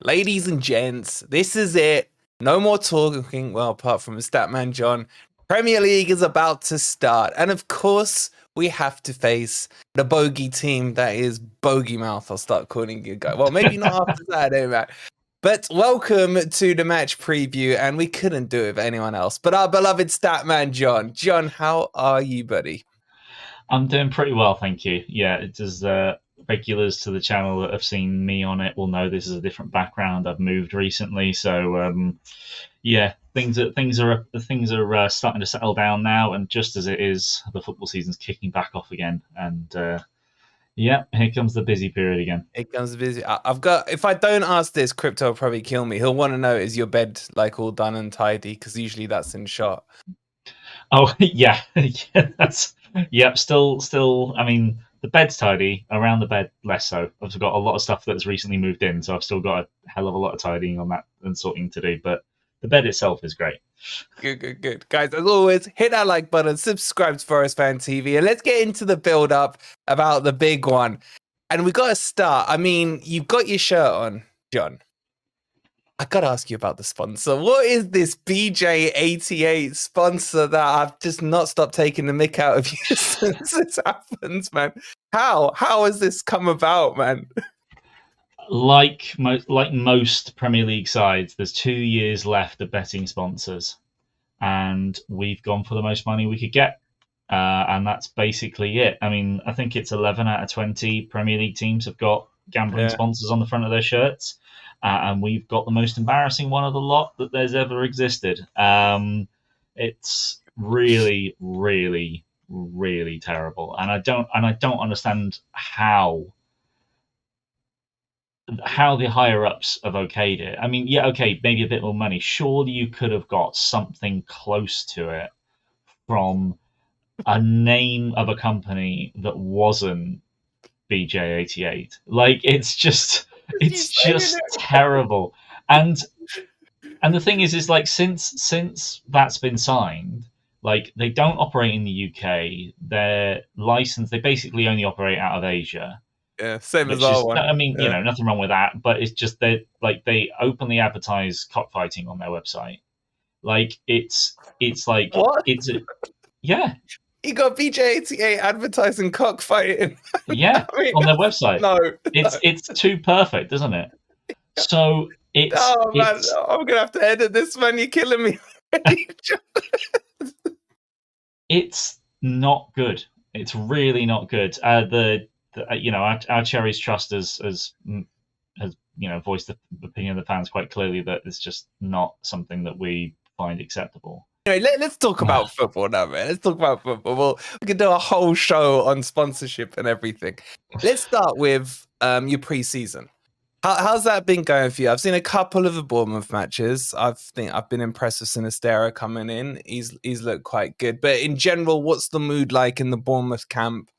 Ladies and gents, this is it. No more talking. Well, apart from Statman John, Premier League is about to start. And of course, we have to face the bogey team that is Bogey Mouth. I'll start calling you guys. Well, maybe not after Saturday, Matt. But welcome to the match preview. And we couldn't do it with anyone else but our beloved Statman John. John, how are you, buddy? I'm doing pretty well, thank you. Yeah, it is. Regulars to the channel that have seen me on it will know this is a different background. I've moved recently, so yeah, things are starting to settle down now. And just as it is, the football season's kicking back off again. And yeah, here comes the busy period again. It comes busy. I've got. If I don't ask this, Crypto will probably kill me. He'll want to know: is your bed like all done and tidy? Because usually that's in shot. Oh yeah, yeah, that's yep. Still. I mean, the bed's tidy. Around the bed, less so. I've got a lot of stuff that's recently moved in, so I've still got a hell of a lot of tidying on that and sorting to do. But the bed itself is great. Good. Guys, as always, hit that like button, subscribe to Forest Fan TV, and let's get into the build-up about the big one. And we got to start. I mean, you've got your shirt on, John. I got to ask you about the sponsor. What is this BJ88 sponsor that I've just not stopped taking the mick out of you since this happens, man? How has this come about, man? Like most Premier League sides, there's 2 years left of betting sponsors, and we've gone for the most money we could get, and that's basically it. I mean, I think it's 11 out of 20 Premier League teams have got gambling sponsors on the front of their shirts, and we've got the most embarrassing one of the lot that there's ever existed. It's really, really, really terrible, and I don't understand how the higher ups have okayed it. I mean, yeah, okay, maybe a bit more money. Surely you could have got something close to it from a name of a company that wasn't BJ88. Like, it's just terrible. And the thing is like since that's been signed, like, they don't operate in the UK. They're licensed. They basically only operate out of Asia. Yeah, same as our one. I mean, nothing wrong with that, but it's just they openly advertise cockfighting on their website. Like, it's like what? Yeah. You got BJ88 advertising cockfighting. Yeah, I mean, on their website. No, it's too perfect, isn't it? So it's. Oh man, I'm gonna have to edit this, man. You're killing me. It's not good. It's really not good. Our Cherries Trust has voiced the opinion of the fans quite clearly that it's just not something that we find acceptable. Let's talk about football now, man. Let's talk about football. We can do a whole show on sponsorship and everything. Let's start with your pre-season. How's that been going for you? I've seen a couple of the Bournemouth matches. I've been impressed with Sinistera coming in. He's looked quite good. But in general, what's the mood like in the Bournemouth camp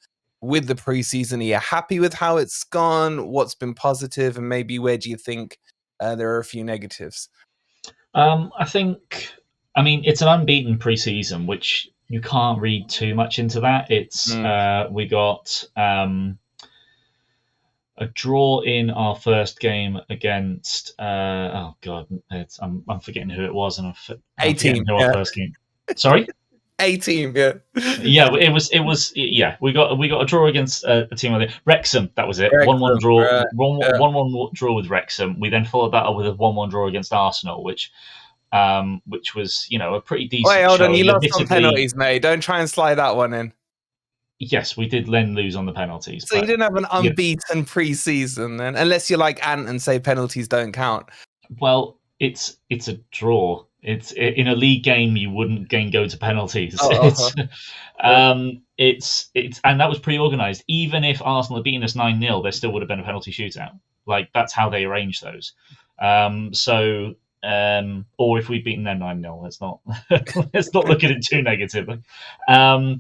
with the pre-season? Are you happy with how it's gone? What's been positive, and maybe where do you think there are a few negatives? I mean, it's an unbeaten pre-season, which you can't read too much into that. It's we got a draw in our first game against I'm forgetting who it was, and I'm forgetting who our first game. Sorry. A-team, yeah. Yeah, it was. Yeah, we got a draw against a team like Wrexham. That was it. 1-1 draw. Right. 1-1 draw with Wrexham. We then followed that up with a 1-1 draw against Arsenal, which was a pretty decent. Wait, hold on. You lost on penalties, mate. Don't try and slide that one in. Yes, we did then lose on the penalties. So you didn't have an unbeaten pre-season then, unless you're like Ant and say penalties don't count. Well, it's a draw. It's in a league game. You wouldn't go to penalties. And that was pre-organised. Even if Arsenal had beaten us 9-0, there still would have been a penalty shootout. Like, that's how they arranged those. Or if we'd beaten them 9-0, let's not look at it too negatively. So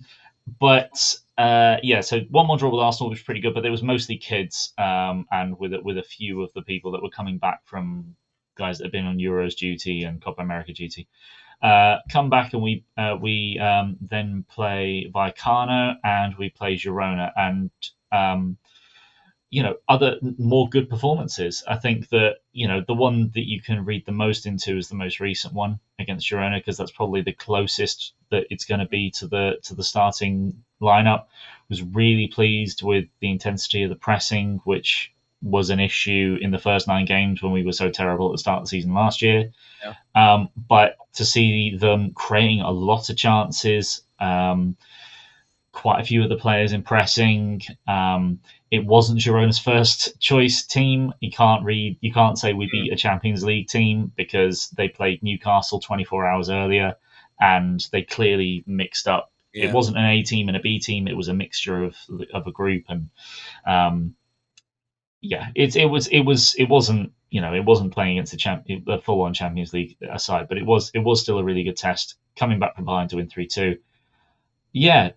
1-1 draw with Arsenal was pretty good, but it was mostly kids, and with a few of the people that were coming back from guys that have been on Euros duty and Copa America duty. Come back, and we then play Vallecano and we play Girona, and other more good performances. I think that the one that you can read the most into is the most recent one against Girona, because that's probably the closest that it's going to be to the starting lineup. Was really pleased with the intensity of the pressing, which was an issue in the first 9 games when we were so terrible at the start of the season last year. Yeah. But to see them creating a lot of chances, quite a few of the players in pressing. It wasn't Girona's first choice team. You can't say we beat a Champions League team, because they played Newcastle 24 hours earlier, and they clearly mixed up. Yeah. It wasn't an A team and a B team. It was a mixture of a group, and it wasn't playing against a full-on Champions League side, but it was still a really good test. Coming back from behind to win 3-2. Yeah,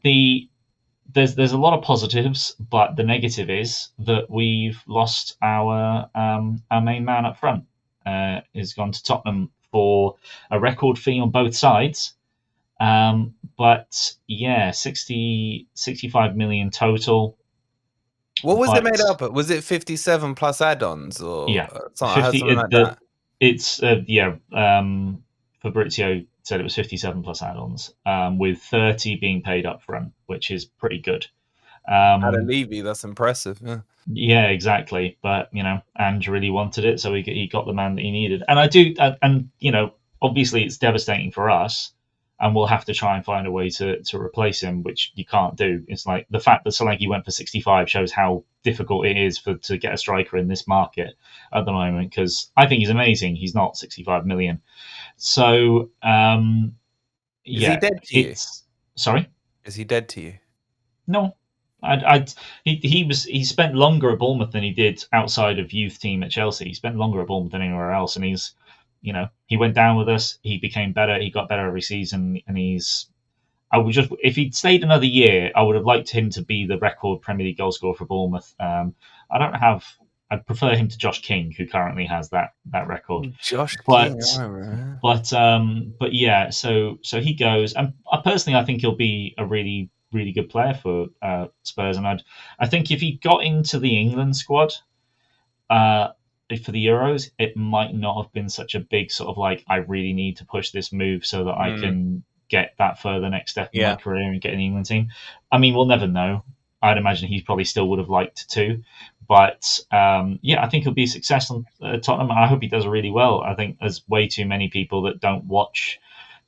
there's a lot of positives, but the negative is that we've lost our main man up front. Has gone to Tottenham for a record fee on both sides. But yeah, 65 million total. What was it made up of? Was it 57 plus add-ons, or Yeah, something, I heard something like that? It's Fabrizio said it was 57 plus add-ons, with 30 being paid up front, which is pretty good. Had a Levy, that's impressive. Yeah, exactly. But Ange really wanted it, so he got the man that he needed. And I do, and obviously it's devastating for us, and we'll have to try and find a way to replace him, which you can't do. It's like the fact that Solanke went for 65 shows how difficult it is to get a striker in this market at the moment, because I think he's amazing. He's not 65 million. So, Is he dead to you? Sorry? Is he dead to you? No. He spent longer at Bournemouth than he did outside of youth team at Chelsea. He spent longer at Bournemouth than anywhere else, and he went down with us. He became better. He got better every season, and if he'd stayed another year, I would have liked him to be the record Premier League goal scorer for Bournemouth. I'd prefer him to Josh King, who currently has that record. King, but yeah, so he goes, and personally, I think he'll be a really, really good player for Spurs, and I think if he got into the England squad for the Euros, it might not have been such a big sort of like, I really need to push this move so that I can get that further next step in my career and get in the England team. I mean, we'll never know. I'd imagine he probably still would have liked to. But I think he'll be a success at Tottenham. I hope he does really well. I think there's way too many people that don't watch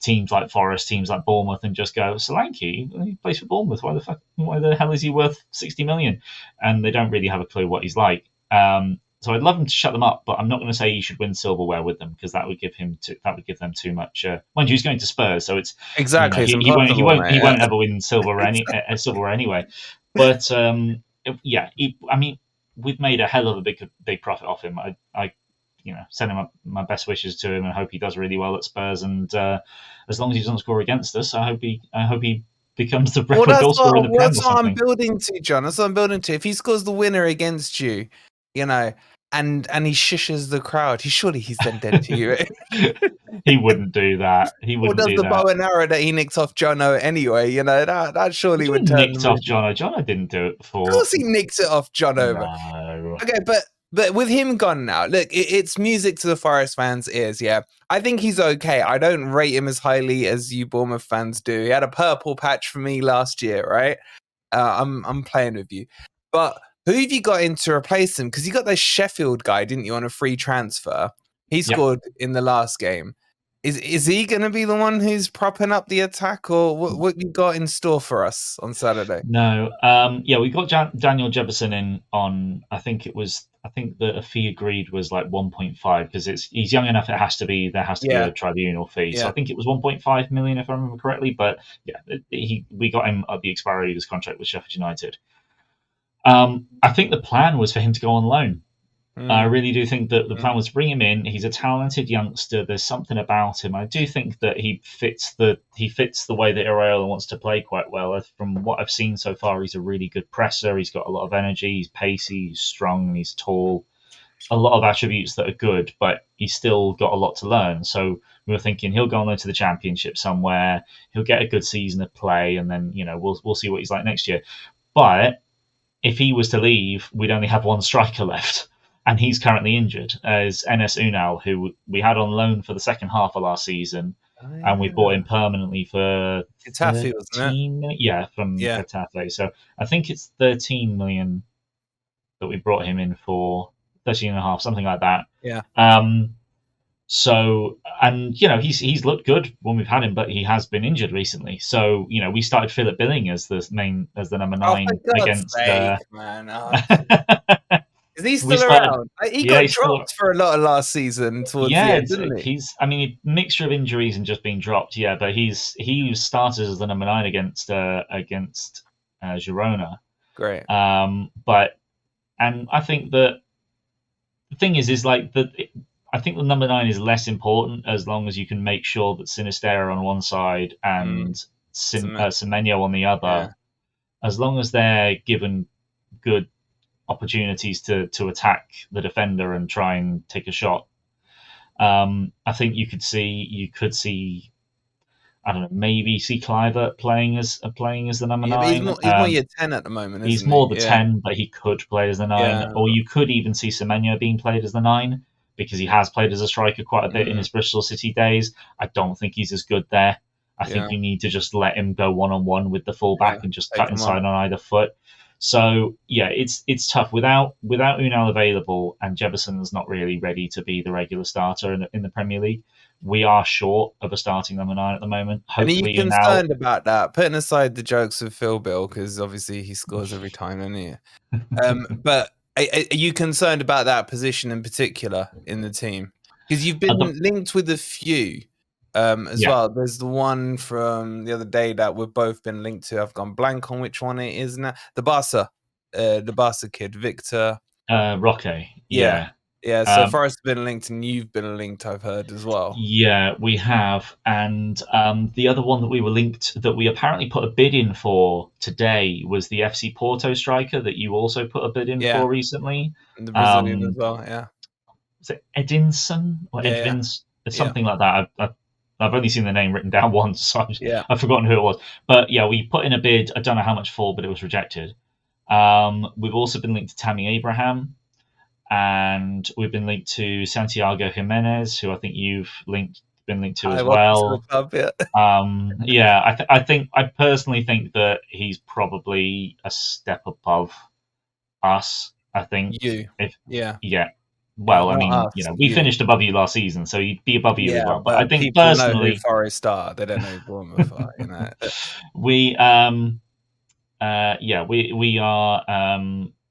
teams like Forest, teams like Bournemouth, and just go, Solanke, he plays for Bournemouth. Why the hell is he worth 60 million? And they don't really have a clue what he's like. So I'd love him to shut them up, but I'm not going to say he should win silverware with them, because that would give them too much. Mind you, he's going to Spurs, so it's exactly. He won't ever win silverware anyway. But we've made a hell of a big profit off him. I send him my best wishes to him and hope he does really well at Spurs. And as long as he doesn't score against us, I hope he becomes the record goal scorer in the Prem or something. That's what I'm building to, John. That's what I'm building to. If he scores the winner against you, and he shushes the crowd, he's then dead to you. He wouldn't do that. He wouldn't do that. Or does the bow and arrow that he nicked off Jono anyway? That surely would turn. Nicked off Jono. Jono didn't do it before. Of course he nicked it off Jono. No. Okay, but with him gone now, look, it's music to the Forest fans' ears. Yeah, I think he's okay. I don't rate him as highly as you Bournemouth fans do. He had a purple patch for me last year, right? I'm playing with you, but who have you got in to replace him? Because you got this Sheffield guy, didn't you, on a free transfer? He scored in the last game. Is he going to be the one who's propping up the attack, or what you got in store for us on Saturday? No, we got Daniel Jefferson in on. I think the fee agreed was like 1.5, because he's young enough. There has to be a tribunal fee. So I think it was 1.5 million if I remember correctly. But we got him at the expiry of his contract with Sheffield United. I think the plan was for him to go on loan. I really do think that the plan was to bring him in. He's a talented youngster. There's something about him. I do think that he fits the way that Iraola wants to play quite well. From what I've seen so far, he's a really good presser. He's got a lot of energy. He's pacey. He's strong. He's tall. A lot of attributes that are good, but he's still got a lot to learn. So we were thinking he'll go on to the Championship somewhere. He'll get a good season of play, and then we'll see what he's like next year. But if he was to leave, we'd only have one striker left, and he's currently injured. As Enes Unal, who we had on loan for the second half of last season, Oh, and we bought yeah. him permanently for Getafe, wasn't it? 13 million. Yeah, from Yeah. Getafe. So I think it's 13 million that we brought him in for, 13 and a half, something like that. Yeah. So, and he's looked good when we've had him, but he has been injured recently. So we started Philip Billing as the number Oh, for 9 God's against. sake, man. Oh, is he We still started. around? He Yeah, got he's still. dropped for a lot of last season towards the Yeah, end, didn't he? he's. I mean, a mixture of injuries and just being dropped. Yeah, but he started as the number 9 against Girona. Great. But I think that the thing is like that. I think the number 9 is less important as long as you can make sure that Sinistera on one side and Semenyo on the other, Yeah. as long as they're given good opportunities to attack the defender and try and take a shot. I think you could see I don't know, maybe see Clivert playing as the number Yeah, but 9. he's more year 10 at the moment, He's isn't more he? the Yeah. 10, but he could play as the 9. Yeah. Or you could even see Semenyo being played as the 9 because he has played as a striker quite a bit in his Bristol City days. I don't think he's as good there. I think you need to just let him go one-on-one with the fullback and just cut inside on either foot. So yeah, it's tough without Unal available and Jefferson's not really ready to be the regular starter in the Premier League. We are short of a starting number 9 at the moment. Hopefully, and are you concerned about that? Putting aside the jokes with Phil Bill, because obviously he scores every time, doesn't he? But are you concerned about that position in particular in the team? Because you've been linked with a few as well. There's the one from the other day that we've both been linked to. I've gone blank on which one it is now. The Barca kid, Victor. Roque. Yeah. So Forrest's been linked and you've been linked, I've heard as well. Yeah, we have. And the other one that we were linked, that we apparently put a bid in for today, was the FC Porto striker that you also put a bid in for recently. And the Brazilian as well, yeah. Is it Edinson or Edvins? It's something like that. I've only seen the name written down once, so I've forgotten who it was. But yeah, we put in a bid. I don't know how much for, but it was rejected. We've also been linked to Tammy Abraham, and we've been linked to Santiago Jimenez, who I think you've been linked to as well. Club, I personally think that he's probably a step above us. I think Well, I mean, we finished above you last season, so he'd be above you as well. But I think people personally, know who Forest are. They don't know who Bournemouth are. we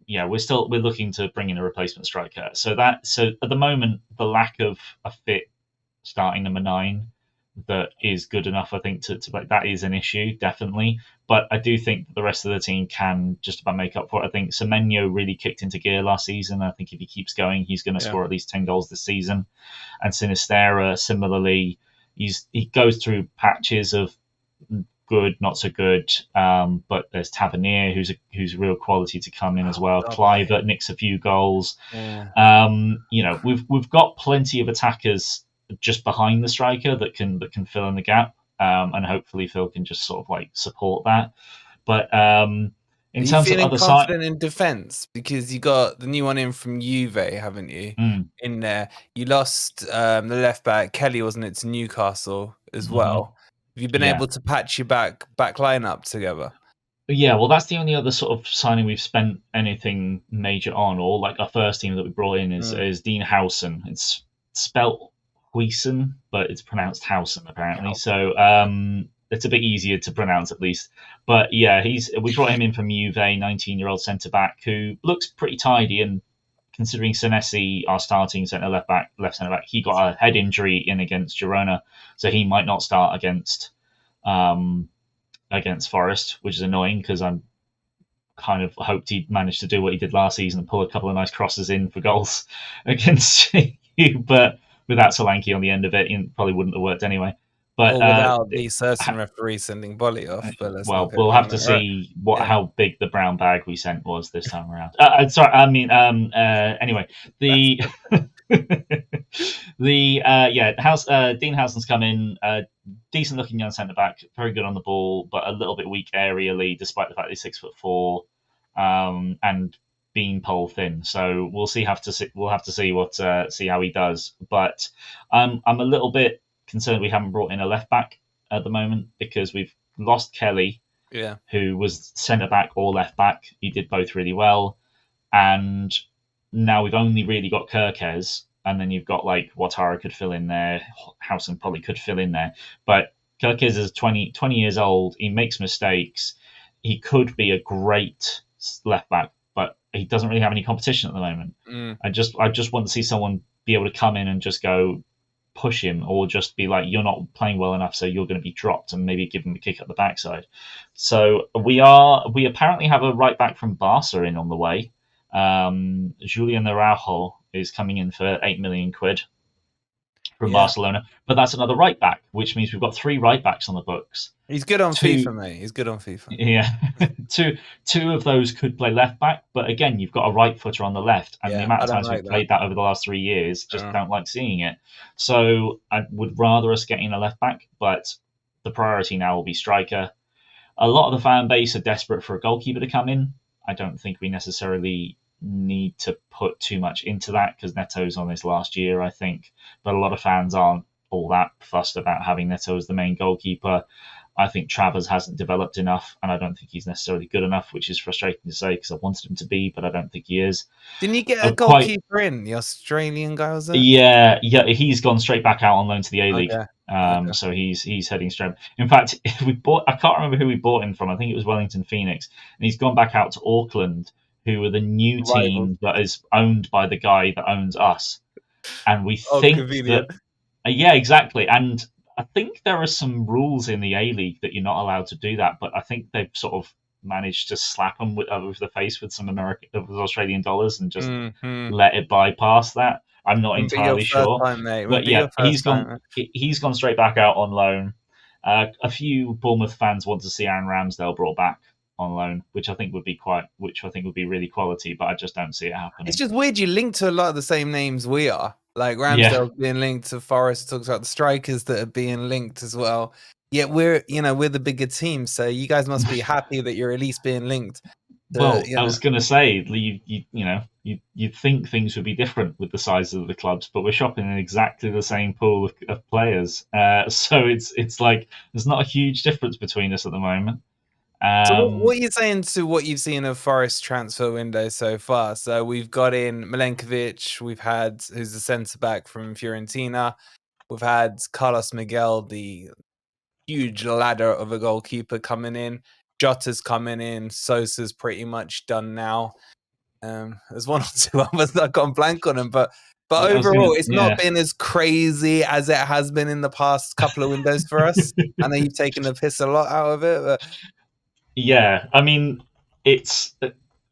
we're looking to bring in a replacement striker. So at the moment, the lack of a fit starting number 9 that is good enough, I think, to that is an issue, definitely. But I do think that the rest of the team can just about make up for it. I think Semenyo really kicked into gear last season. I think if he keeps going, he's going to score at least 10 goals this season. And Sinistera, similarly, he goes through patches of good, not so good. But there's Tavernier, who's real quality to come in as well. Clivert nicks a few goals. We've got plenty of attackers just behind the striker that can fill in the gap, and hopefully Phil can just sort of like support that. But in terms of other confident in defence, because you got the new one in from Juve, haven't you? In there, you lost the left back Kelly, wasn't it, to Newcastle as well? Have you been able to patch your back line up together? Yeah, well, that's the only other sort of signing we've spent anything major on, or like our first team that we brought in is Dean Hudson. It's spelt Huijsen, but it's pronounced Hudson apparently. So it's a bit easier to pronounce at least. But yeah, we brought him in from Juve, 19-year-old centre back who looks pretty tidy. And considering Senesi, our starting left centre back, he got a head injury in against Girona, so he might not start against Forest, which is annoying because I'm kind of hoped he'd manage to do what he did last season and pull a couple of nice crosses in for goals against you, but without Solanke on the end of it, it probably wouldn't have worked anyway. But without the certain referee sending Bolly off. But we'll have to see how big the brown bag we sent was this time around. Anyway, Dean Housen's come in, decent looking young centre back, very good on the ball, but a little bit weak aerially, despite the fact he's 6'4". and beanpole thin. So we'll see. We'll have to see see how he does. But I'm a little bit concerned we haven't brought in a left back at the moment because we've lost Kelly, who was centre back or left back. He did both really well, and now we've only really got Kirkes, and then you've got like Watara could fill in there, Hudson probably could fill in there, but Kirkes is 20 years old. He makes mistakes. He could be a great left back, but he doesn't really have any competition at the moment. I just want to see someone be able to come in and just go push him, or just be like, you're not playing well enough, so you're going to be dropped, and maybe give him a kick at the backside. So we apparently have a right back from Barca in on the way. Julian Araujo is coming in for 8 million quid from Barcelona, but that's another right back, which means we've got 3 right backs on the books. He's good on FIFA, mate. He's good on FIFA. Yeah, two of those could play left back, but again, you've got a right footer on the left, and the amount of times we've played that over the last 3 years, just don't like seeing it. So I would rather us getting a left back, but the priority now will be striker. A lot of the fan base are desperate for a goalkeeper to come in. I don't think we necessarily need to put too much into that because Neto's on his last year, I think. But a lot of fans aren't all that fussed about having Neto as the main goalkeeper. I think Travers hasn't developed enough, and I don't think he's necessarily good enough, which is frustrating to say because I wanted him to be, but I don't think he is. Didn't you get a goalkeeper in? The Australian guy, was it? Yeah, he's gone straight back out on loan to the A-League. Okay. So he's heading straight. In fact, I can't remember who we bought him from. I think it was Wellington Phoenix, and he's gone back out to Auckland, who are the new team that is owned by the guy that owns us. And we think convenient. Yeah, exactly. And I think there are some rules in the A-League that you're not allowed to do that, but I think they've sort of managed to slap him with the face with some Australian dollars and just let it bypass that. I'm not entirely sure. But yeah, he's gone straight back out on loan. A few Bournemouth fans want to see Aaron Ramsdale brought back on loan, which I think would be really quality, but I just don't see it happening. It's just weird. You link to a lot of the same names we are. Like Ramsdale being linked to Forest, talks about the strikers that are being linked as well. Yet we're the bigger team, so you guys must be happy that you're at least being linked. Well, I was going to say, you'd think things would be different with the size of the clubs, but we're shopping in exactly the same pool of players. So it's like there's not a huge difference between us at the moment. So what are you saying to what you've seen of Forest transfer window so far? So we've got in Milenkovic, we've had who's the centre back from Fiorentina, we've had Carlos Miguel, the huge ladder of a goalkeeper coming in. Jota's coming in. Sosa's pretty much done now. There's one or two others that I've gone blank on them, but overall, it's not been as crazy as it has been in the past couple of windows for us. I know you've taken the piss a lot out of it, but yeah, I mean,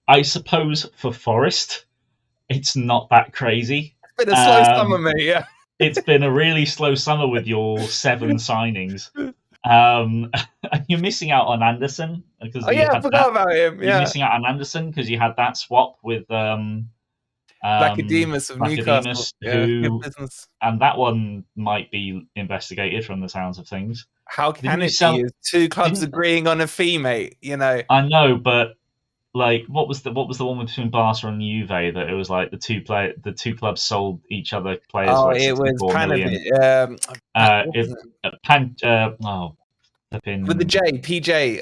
I suppose for Forest, it's not that crazy. It's been a slow summer, mate. Yeah, it's been a really slow summer with your 7 signings. You're missing out on Anderson because I forgot about him. You're missing out on Anderson because you had that swap with Blackademos of Newcastle, and that one might be investigated from the sounds of things. How can it be? 2 clubs agreeing on a fee, mate? You know, I know, but like, what was the one between Barca and Juve that it was like the two clubs sold each other players? Oh, like it was Panovic. With the J, PJ.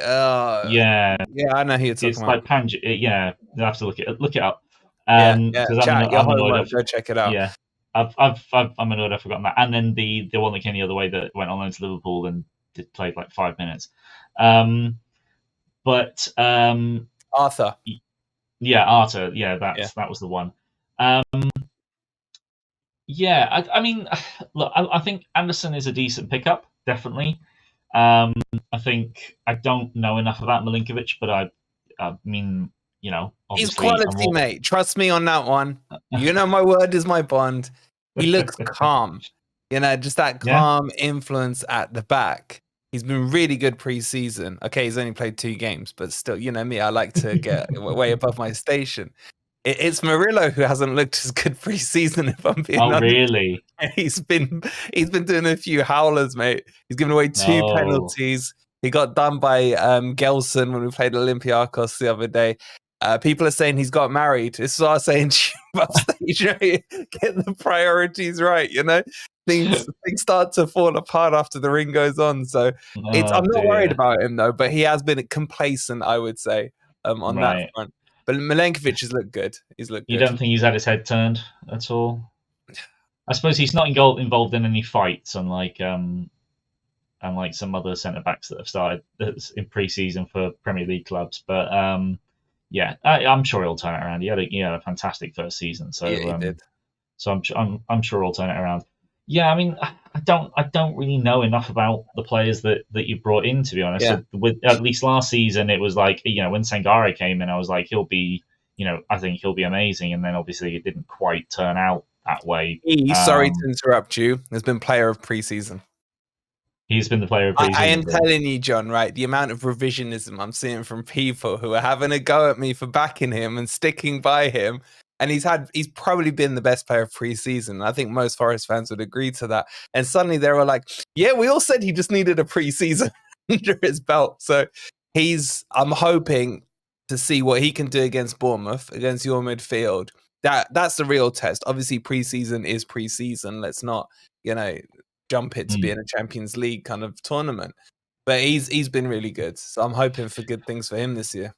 Yeah, I know who you're talking about. It's like yeah, you have to look it up. Go check it out. Yeah, I'm annoyed I've forgotten that. And then the one that came the other way that went on loan to Liverpool and played like 5 minutes. But Arthur. Yeah, Arthur. Yeah, that was the one. I mean, look, I think Anderson is a decent pickup, definitely. I think I don't know enough about Milenkovic, but I mean, you know, he's quality, mate. Trust me on that one. You know, my word is my bond. He looks calm. You know, just that calm influence at the back. He's been really good pre-season. Okay, he's only played 2 games, but still, you know me, I like to get way above my station. It's Murillo who hasn't looked as good pre-season, if I'm being honest. Really? He's been doing a few howlers, mate. He's given away 2 penalties. He got done by Gelson when we played Olympiacos the other day. People are saying he's got married. This is what I was saying to you upstage. Get the priorities right, Things start to fall apart after the ring goes on. So I'm not worried about him though, but he has been complacent, I would say, on that front. But Milenkovic has looked good. He's looked good. You don't think he's had his head turned at all? I suppose he's not involved in any fights, unlike some other centre backs that have started in pre-season for Premier League clubs. But yeah, I'm sure he'll turn it around. He had a fantastic first season, so yeah, he did. So I'm sure he'll turn it around. Yeah, I mean, I don't really know enough about the players that you brought in, to be honest. Yeah. So with at least last season, it was like, when Sangare came in, I was like, he'll be, I think he'll be amazing, and then obviously it didn't quite turn out that way. Sorry to interrupt you. Has been player of pre-season. He's been the player of pre-season. I am telling you, John, right? The amount of revisionism I'm seeing from people who are having a go at me for backing him and sticking by him. And he's probably been the best player of pre-season. I think most Forest fans would agree to that. And suddenly they were like, yeah, we all said he just needed a pre-season under his belt. So I'm hoping to see what he can do against Bournemouth, against your midfield. That's the real test. Obviously, pre-season is pre-season. Let's not, jump it to be in a Champions League kind of tournament. But he's been really good. So I'm hoping for good things for him this year.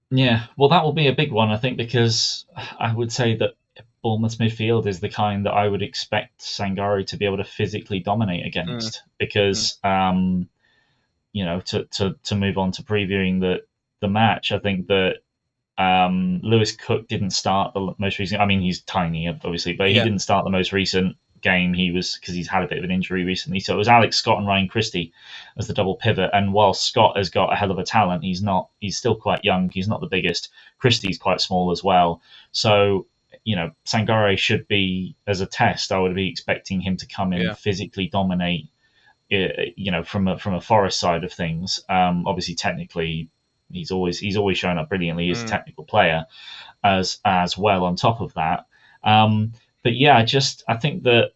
Yeah, well, that will be a big one, I think, because I would say that Bournemouth's midfield is the kind that I would expect Sangare to be able to physically dominate against. Because, to move on to previewing the match, I think that Lewis Cook didn't start the most recent. I mean, he's tiny, obviously, but he didn't start the most recent game. Because he's had a bit of an injury recently. So it was Alex Scott and Ryan Christie as the double pivot. And while Scott has got a hell of a talent, he's still quite young. He's not the biggest. Christie's quite small as well. So, Sangare should be, as a test, I would be expecting him to come in and physically dominate, from a Forest side of things. Obviously, technically, he's always shown up brilliantly as a technical player as well on top of that. But yeah, I think that,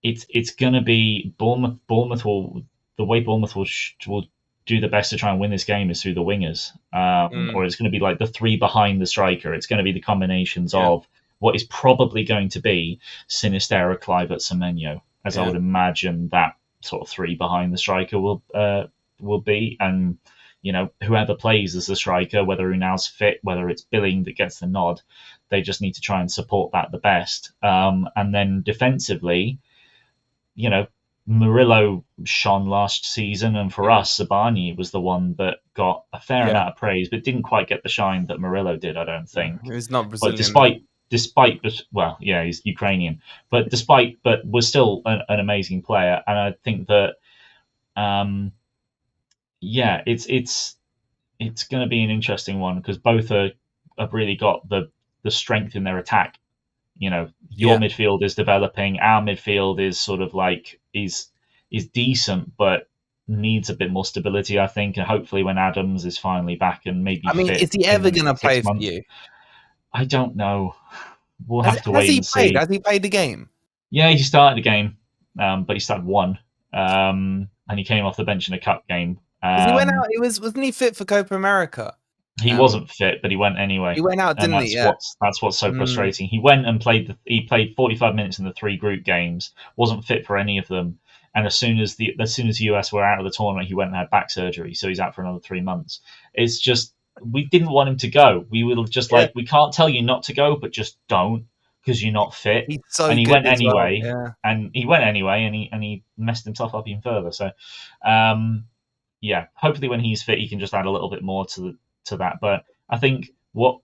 it's going to be Bournemouth. The way Bournemouth will do the best to try and win this game is through the wingers, or it's going to be like the three behind the striker. It's going to be the combinations of what is probably going to be Sinistera, Clive, Semenyo, as I would imagine that sort of three behind the striker will be, and whoever plays as the striker, whether Unal's fit, whether it's Billing that gets the nod, they just need to try and support that the best. And then defensively, Murillo shone last season, and for us, Sabani was the one that got a fair amount of praise, but didn't quite get the shine that Murillo did, I don't think. He's not Brazilian. But despite, he's Ukrainian, but was still an amazing player. And I think that, it's going to be an interesting one, because both have really got the strength in their attack. Your midfield is developing. Our midfield is sort of like is decent, but needs a bit more stability, I think. And hopefully, when Adams is finally back and maybe fit, is he ever going to play for you? I don't know. We'll have to wait and see. Has he played the game? Yeah, he started the game, but he started one, and he came off the bench in a cup game. He went out. Wasn't he fit for Copa America? He wasn't fit, but he went anyway. He went out, didn't he? Yeah. That's what's so frustrating. He went and played. He played 45 minutes in the 3 group games. Wasn't fit for any of them. And as soon as the US were out of the tournament, he went and had back surgery, so he's out for another 3 months. It's just, we didn't want him to go. We were just like, we can't tell you not to go, but just don't, because you're not fit. He's so and he good went as anyway. Well. Yeah. And he went anyway, and he messed himself up even further. So, hopefully when he's fit, he can just add a little bit more to that. But I think what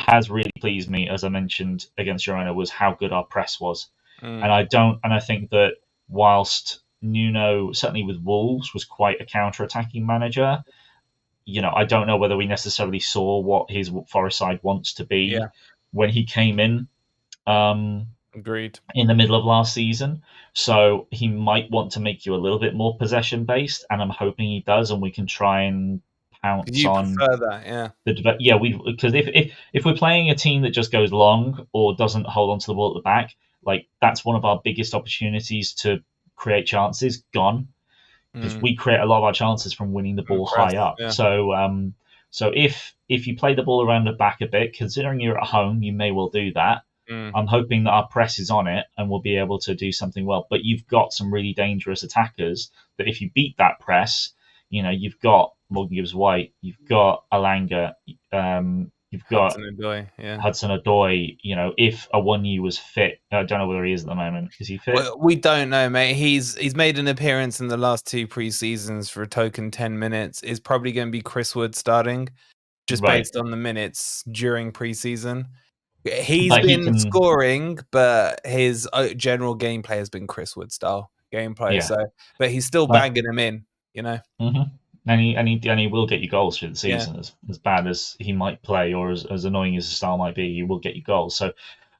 has really pleased me, as I mentioned against Girona, was how good our press was. And I think that whilst Nuno, certainly with Wolves, was quite a counter-attacking manager, I don't know whether we necessarily saw what his Forest side wants to be when he came in. Agreed. In the middle of last season. So he might want to make you a little bit more possession-based, and I'm hoping he does, and we can try and pounce on. Prefer that, because if we're playing a team that just goes long or doesn't hold onto the ball at the back, like, that's one of our biggest opportunities to create chances gone, because we create a lot of our chances from winning the ball high up. So So if you play the ball around the back a bit, considering you're at home, you may well do that. I'm hoping that our press is on it and we'll be able to do something well. But you've got some really dangerous attackers that if you beat that press, you've got Morgan Gibbs-White, you've got Alanga, you've got Hudson Odoi, yeah. Hudson Odoi. If Awoniyi was fit, I don't know whether he is at the moment. Is he fit? Well, we don't know, mate. He's made an appearance in the last 2 pre-seasons for a token 10 minutes. Is probably going to be Chris Wood starting, just based on the minutes during pre-season. He's been scoring, but his general gameplay has been Chris Wood style gameplay. Yeah. So, but he's still banging them in, Mm-hmm. And he will get you goals through the season. Yeah. As bad as he might play, or as annoying as his style might be, he will get you goals. So,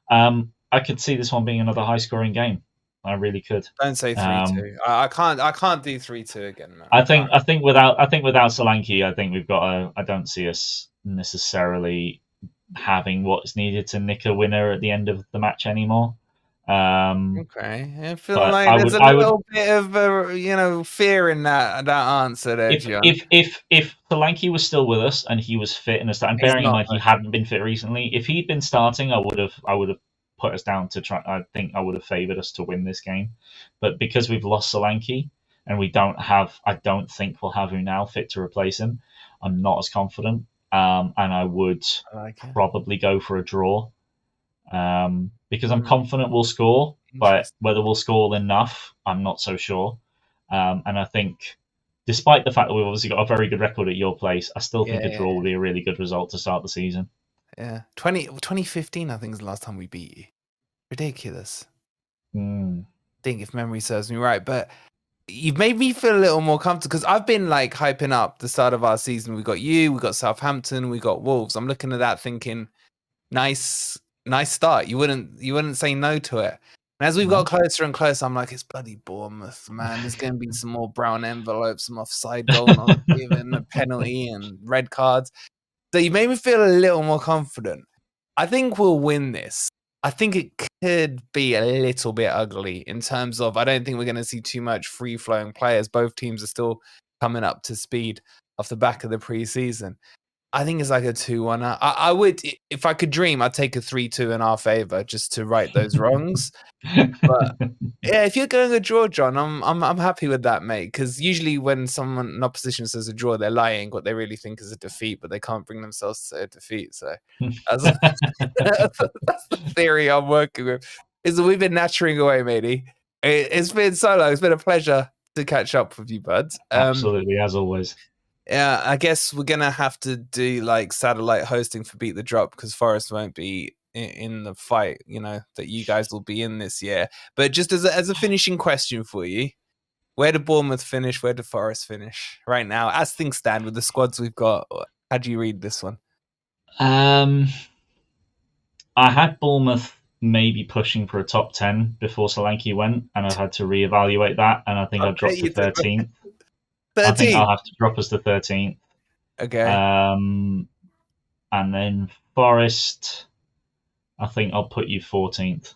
I could see this one being another high-scoring game. I really could. Don't say 3-2. I can't do 3-2 again, man. I think without Solanke, I think we've got I don't see us necessarily having what's needed to nick a winner at the end of the match anymore. Okay, I feel like there's a little bit of fear in that answer there, John. If Solanke was still with us and he was fit and bearing in mind he hadn't been fit recently, if he'd been starting, I would have put us down to try. I think I would have favoured us to win this game, but because we've lost Solanke and I don't think we'll have Unal fit to replace him. I'm not as confident, and I would probably go for a draw. Because I'm confident we'll score, but whether we'll score enough, I'm not so sure. And I think, despite the fact that we've obviously got a very good record at your place, I still think a draw will be a really good result to start the season. Yeah, 2015, I think, is the last time we beat you. Ridiculous. I think, if memory serves me right, but you've made me feel a little more comfortable because I've been like hyping up the start of our season. We got you, we got Southampton, we got Wolves. I'm looking at that thinking, nice start. You wouldn't say no to it. And as we've got closer and closer, I'm like, it's bloody Bournemouth, man. There's going to be some more brown envelopes, some offside goal not given, a penalty and red cards. So you made me feel a little more confident. I think we'll win this. I think it could be a little bit ugly in terms of, I don't think we're going to see too much free-flowing players. Both teams are still coming up to speed off the back of the pre-season. I think it's like a 2-1. I would, if I could dream, I'd take a 3-2 in our favor just to right those wrongs. But yeah, if you're going a draw, John, I'm happy with that, mate. Because usually when an opposition says a draw, they're lying. What they really think is a defeat, but they can't bring themselves to a defeat. So that's the theory I'm working with. Is that we've been nattering away, matey. It's been so long. It's been a pleasure to catch up with you, buds. Absolutely, as always. Yeah, I guess we're gonna have to do like satellite hosting for Beat the Drop because Forest won't be in the fight, that you guys will be in this year. But just as a finishing question for you, where do Bournemouth finish? Where do Forest finish right now, as things stand with the squads we've got? How do you read this one? I had Bournemouth maybe pushing for a top 10 before Solanke went, and I've had to reevaluate that, and I think I've dropped to 13th. I think I'll have to drop us to 13th. Okay. And then Forest, I think I'll put you 14th.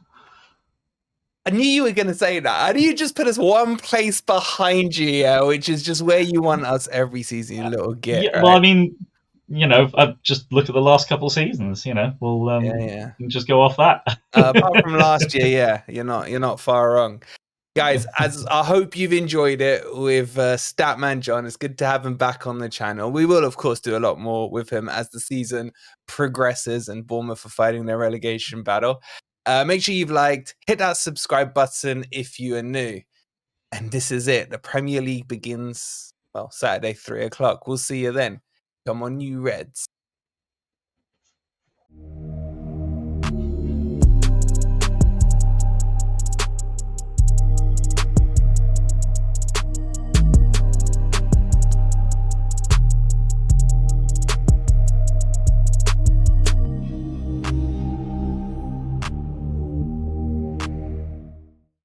I knew you were going to say that. I knew you just put us one place behind you, which is just where you want us every season, you little git. Yeah, right? well, I mean, I just look at the last couple of seasons. We'll just go off that. Apart from last year, you're not far wrong. Guys, as I hope you've enjoyed it with Statman John. It's good to have him back on the channel. We will, of course, do a lot more with him as the season progresses and Bournemouth are fighting their relegation battle. Make sure you've liked, hit that subscribe button if you are new. And this is it. The Premier League begins, Saturday, 3 o'clock. We'll see you then. Come on, you Reds.